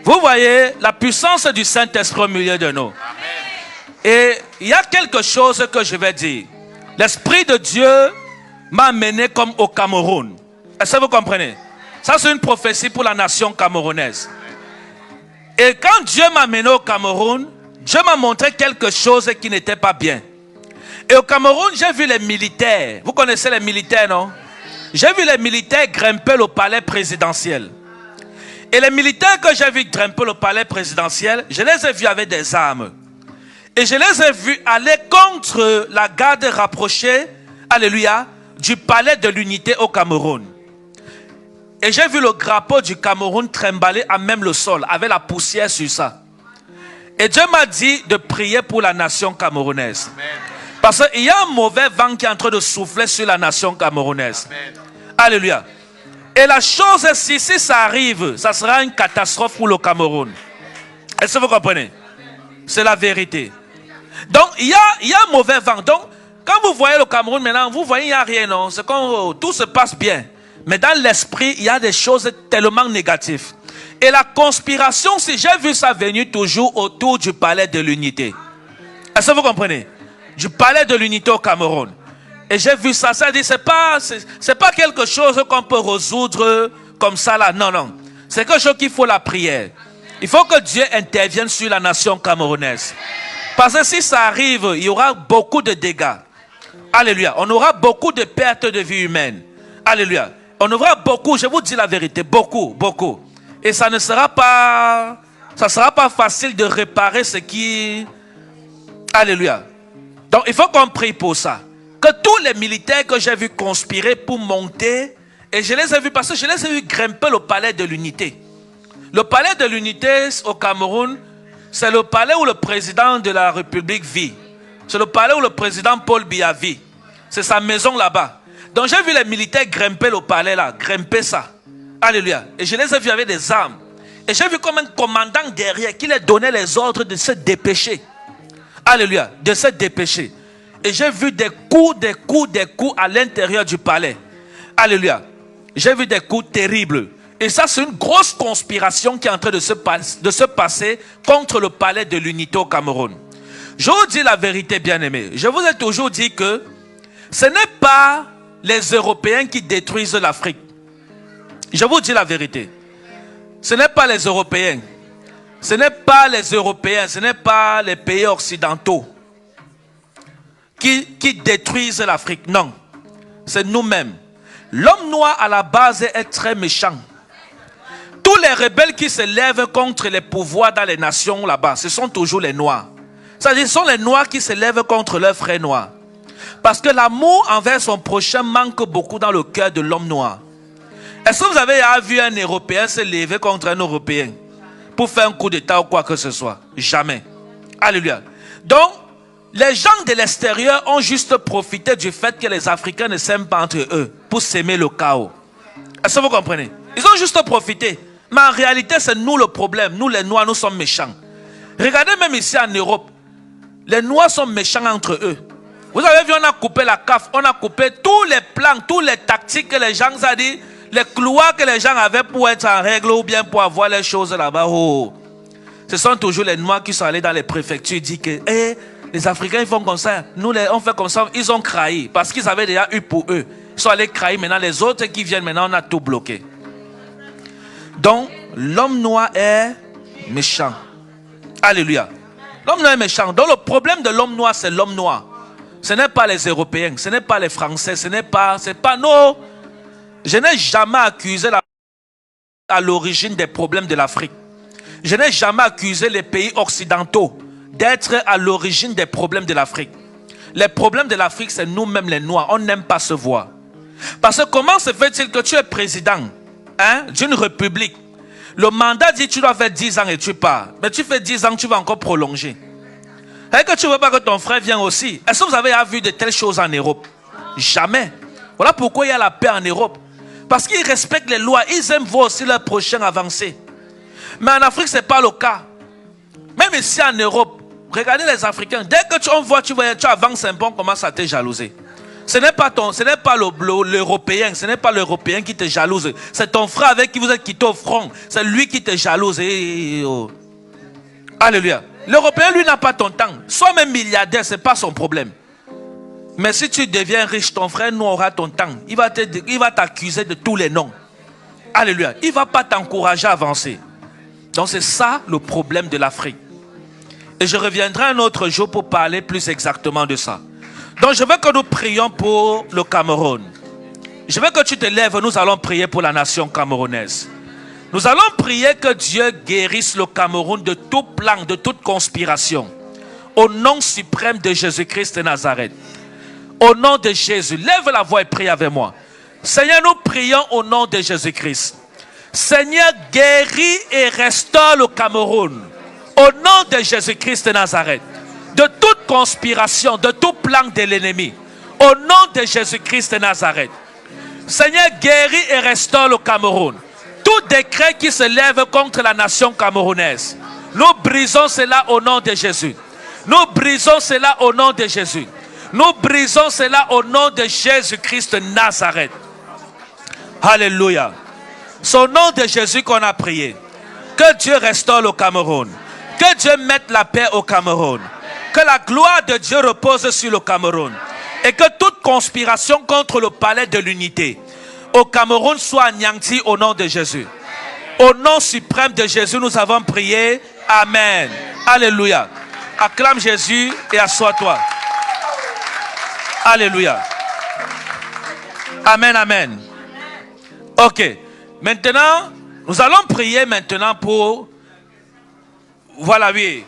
Vous voyez la puissance du Saint-Esprit au milieu de nous. Et il y a quelque chose que je vais dire. L'Esprit de Dieu m'a amené comme au Cameroun. Est-ce que vous comprenez? Ça, c'est une prophétie pour la nation camerounaise. Et quand Dieu m'a amené au Cameroun, Dieu m'a montré quelque chose qui n'était pas bien. Et au Cameroun, j'ai vu les militaires. Vous connaissez les militaires, non? J'ai vu les militaires grimper au palais présidentiel. Et les militaires que j'ai vus grimper au palais présidentiel, je les ai vus avec des armes. Et je les ai vus aller contre la garde rapprochée, alléluia, du palais de l'unité au Cameroun. Et j'ai vu le drapeau du Cameroun trimballer à même le sol, avec la poussière sur ça. Et Dieu m'a dit de prier pour la nation camerounaise. Amen. Parce qu'il y a un mauvais vent qui est en train de souffler sur la nation camerounaise. Amen. Alléluia. Et la chose, si ça arrive, ça sera une catastrophe pour le Cameroun. Est-ce que vous comprenez? C'est la vérité. Donc, il y a un mauvais vent. Donc, quand vous voyez le Cameroun maintenant, vous voyez, il n'y a rien, non? C'est comme tout se passe bien. Mais dans l'esprit, il y a des choses tellement négatives. Et la conspiration, si j'ai vu ça venir toujours autour du palais de l'unité. Est-ce que vous comprenez? Du palais de l'unité au Cameroun. Et j'ai vu ça, ça dit, c'est pas quelque chose qu'on peut résoudre comme ça là. Non, non. C'est quelque chose qu'il faut la prière. Il faut que Dieu intervienne sur la nation camerounaise. Parce que si ça arrive, il y aura beaucoup de dégâts. Alléluia. On aura beaucoup de pertes de vie humaine. Alléluia. On aura beaucoup, je vous dis la vérité, beaucoup, beaucoup. Et ça ne sera pas, ça sera pas facile de réparer ce qui... Alléluia. Donc il faut qu'on prie pour ça. Que tous les militaires que j'ai vus conspirer pour monter, et je les ai vus, parce que je les ai vus grimper le palais de l'unité. Le palais de l'unité au Cameroun, c'est le palais où le président de la République vit. C'est le palais où le président Paul Biya vit. C'est sa maison là-bas. Donc j'ai vu les militaires grimper le palais là, grimper ça. Alléluia. Et je les ai vus avec des armes. Et j'ai vu comme un commandant derrière qui leur donnait les ordres de se dépêcher. Alléluia. De se dépêcher. Et j'ai vu des coups à l'intérieur du palais. Alléluia. J'ai vu des coups terribles. Et ça, c'est une grosse conspiration qui est en train de se passer contre le palais de l'unité au Cameroun. Je vous dis la vérité, bien-aimés. Je vous ai toujours dit que ce n'est pas les Européens qui détruisent l'Afrique. Je vous dis la vérité. Ce n'est pas les Européens. Ce n'est pas les Européens. Ce n'est pas les pays occidentaux qui détruisent l'Afrique. Non. C'est nous-mêmes. L'homme noir à la base est très méchant. Tous les rebelles qui se lèvent contre les pouvoirs dans les nations là-bas, ce sont toujours les noirs. C'est-à-dire, ce sont les noirs qui se lèvent contre leurs frères noirs. Parce que l'amour envers son prochain manque beaucoup dans le cœur de l'homme noir. Est-ce que vous avez vu un Européen se lever contre un Européen pour faire un coup d'état ou quoi que ce soit? Jamais. Alléluia. Donc, les gens de l'extérieur ont juste profité du fait que les Africains ne s'aiment pas entre eux pour s'aimer le chaos. Est-ce que vous comprenez? Ils ont juste profité. Mais en réalité, c'est nous le problème. Nous, les Noirs, nous sommes méchants. Regardez même ici en Europe. Les Noirs sont méchants entre eux. Vous avez vu, on a coupé la CAF. On a coupé tous les plans, tous les tactiques que les gens ont dit. Les couloirs que les gens avaient pour être en règle ou bien pour avoir les choses là-bas. Oh. Ce sont toujours les Noirs qui sont allés dans les préfectures et disent que les Africains ils font comme ça. Nous, on fait comme ça. Ils ont crahi parce qu'ils avaient déjà eu pour eux. Ils sont allés crahi. Maintenant, les autres qui viennent, maintenant, on a tout bloqué. Donc, l'homme noir est méchant. Alléluia. L'homme noir est méchant. Donc, le problème de l'homme noir, c'est l'homme noir. Ce n'est pas les Européens, ce n'est pas les Français, c'est pas nos... Je n'ai jamais accusé à l'origine des problèmes de l'Afrique. Je n'ai jamais accusé les pays occidentaux d'être à l'origine des problèmes de l'Afrique. Les problèmes de l'Afrique, c'est nous-mêmes les Noirs. On n'aime pas se voir. Parce que comment se fait-il que tu es président d'une république? Le mandat dit que tu dois faire 10 ans et tu pars. Mais tu fais 10 ans, tu vas encore prolonger. Est-ce que tu ne veux pas que ton frère vienne aussi? Est-ce que vous avez vu de telles choses en Europe? Jamais. Voilà pourquoi il y a la paix en Europe. Parce qu'ils respectent les lois. Ils aiment voir aussi leur prochain avancer. Mais en Afrique, ce n'est pas le cas. Même ici en Europe, regardez les Africains. Dès que tu voit, tu avances un peu, on commence à te jalouser. Ce n'est pas l'Européen, ce n'est pas l'Européen qui te jalouse. C'est ton frère avec qui vous êtes quitté au front. C'est lui qui te jalouse. Oh. Alléluia. L'Européen, lui, n'a pas ton temps. Sois même milliardaire, ce n'est pas son problème. Mais si tu deviens riche, ton frère, nous, aura ton temps. Il va t'accuser de tous les noms. Alléluia. Il ne va pas t'encourager à avancer. Donc c'est ça le problème de l'Afrique. Et je reviendrai un autre jour pour parler plus exactement de ça. Donc je veux que nous prions pour le Cameroun. Je veux que tu te lèves, nous allons prier pour la nation camerounaise. Nous allons prier que Dieu guérisse le Cameroun de tout plan, de toute conspiration. Au nom suprême de Jésus-Christ de Nazareth. Au nom de Jésus, lève la voix et prie avec moi. Seigneur, nous prions au nom de Jésus-Christ. Seigneur, guéris et restaure le Cameroun. Au nom de Jésus-Christ de Nazareth. De toute conspiration, de tout plan de l'ennemi. Au nom de Jésus-Christ de Nazareth. Seigneur, guéris et restaure le Cameroun. Tout décret qui se lève contre la nation camerounaise, nous brisons cela au nom de Jésus. Nous brisons cela au nom de Jésus. Nous brisons cela au nom de Jésus-Christ de Nazareth. Alléluia. C'est au nom de Jésus qu'on a prié. Que Dieu restaure le Cameroun. Que Dieu mette la paix au Cameroun. Que la gloire de Dieu repose sur le Cameroun. Et que toute conspiration contre le palais de l'unité au Cameroun soit anéantie au nom de Jésus. Au nom suprême de Jésus, nous avons prié. Amen. Alléluia. Acclame Jésus et assois-toi. Alléluia. Amen, amen. Ok. Maintenant, nous allons prier maintenant pour... Voilà, oui.